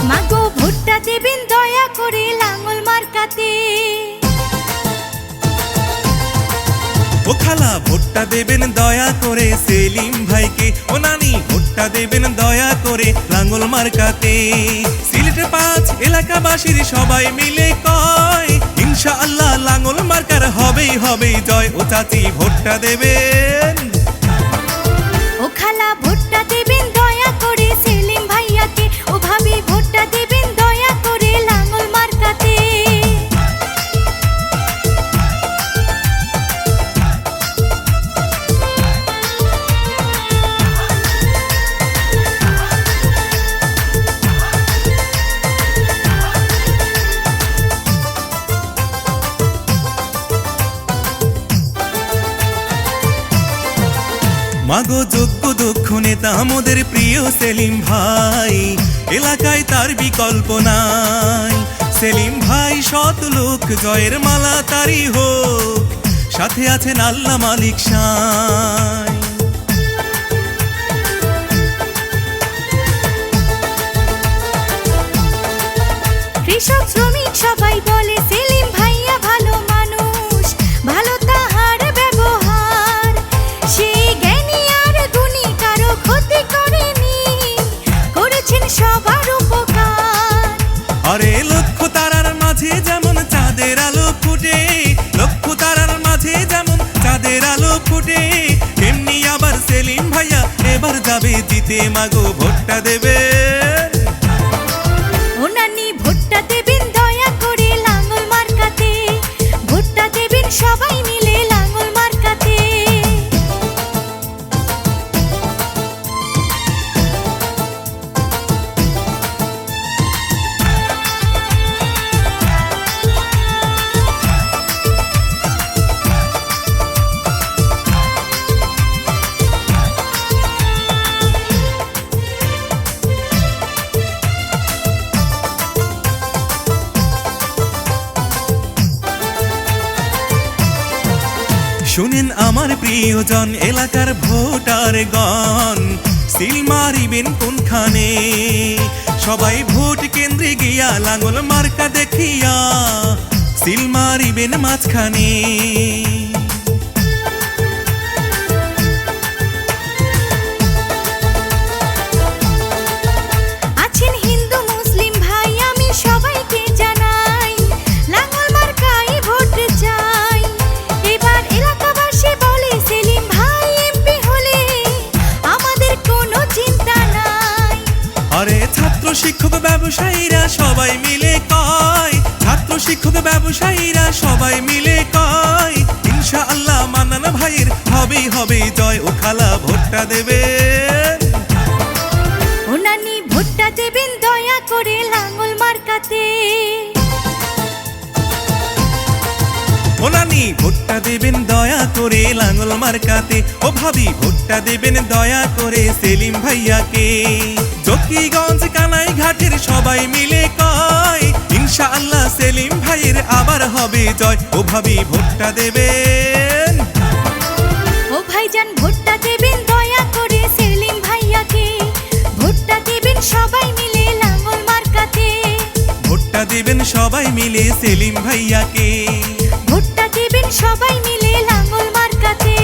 মাগো ভোটটা দেবেন দয়া করে লাঙ্গল মার্কাতে। ও খালা ভোটটা দেবেন দয়া করে সেলিম ভাইকে। ও নানি ভোটটা দেবেন দয়া করে লাঙ্গল মার্কাতে। সিলেট ৫ এলাকাবাসীর সবাই মিলে কয় ইনশাআল্লাহ লাঙ্গল মার্কার হবেই হবে জয়। ও চাচি ভোটটা দেবেন। ও খালা ভোটটা দেবেন দয়া করে সেলিম ভাইয়াকে। ও ভাবি ভোটটা দেবেন দয়া করে লাঙ্গল মার্কাতে। মাগো যোগ্য দক্ষ নেতা আমাদের প্রিয় সেলিম ভাই। এলাকায় তার বিকল্প নাই। সেলিম ভাই সৎ লোক, জয়ের মালা তারই হোক। সাথে আছেন আল্লাহ মালিক সাই। কৃষক শ্রমিক সবাই বলে সেলিম ভাইয়া ভালো মানুষ, ভালো তাহার ব্যবহার। সে জ্ঞানী আর গুণী, কারো ক্ষতি করেনি, করেছেন সবার উপকার। আরে লক্ষ তারার মাঝে যেমন চাঁদের আলো ফুটে, লক্ষ তারার মাঝে যেমন চাঁদের আলো ফুটে, তেমনি আবার সেলিম ভাইয়া এবার যাবে জিতে। মাগো ভোটটা দেবে। ও নানি ভোটটা দেবেন দয়া করে লাঙ্গল মার্কাতে। ভোটটা দেবেন সবাই মিলে লাঙ্গল মার্কাতে। শুনেন আমার প্রিয়জন এলাকার ভোটারগণ, সিল মারিবেন কোনখানে? সবাই ভোট কেন্দ্রে গিয়া লাঙ্গল মার্কা দেখিয়া সিল মারিবেন মাঝখানে। আছেন হিন্দু মুসলিম ভাই, আমি সবাইকে জানাই লাঙ্গল মার্কাই ভোট চাই। এবার এলাকাবাসী বলে সেলিম ভাই এমপি হলে আমাদের কোনো চিন্তা নাই। আরে ছাত্র শিক্ষক ব্যবসায়ীরা সবাই মিলে কয়, ছাত্র শিক্ষক ব্যবসায়ীরা সবাই মিলে কয় ইনশাআল্লাহ মান্নান ভাইয়ের হবেই হবে জয়। ও খালা ভোটটা দেবেন। ও নানি ভোটটা দেবেন দয়া করে লাঙ্গল মার্কাতে। ও নানি ভোটটা দেবেন দয়া করে লাঙ্গল মার্কাতে। ও ভাবি ভোটটা দেবেন দয়া করে সেলিম ভাইয়াকে। জকিগঞ্জ কানাই ঘাটের সবাই মিলে কয় ইনশাআল্লাহ সেলিম ভাইয়ের আবার হবে জয়। ও ভাবি ভোটটা দেবেন। ও ভাইজান ভোটটা দেবেন দয়া করে সেলিম ভাইয়াকে। ভোটটা দেবেন সবাই মিলে লাঙ্গল মার্কাতে। ভোটটা দেবেন সবাই মিলে সেলিম ভাইয়াকে। ভোটটা দেবেন সবাই মিলে লাঙ্গল মার্কাতে।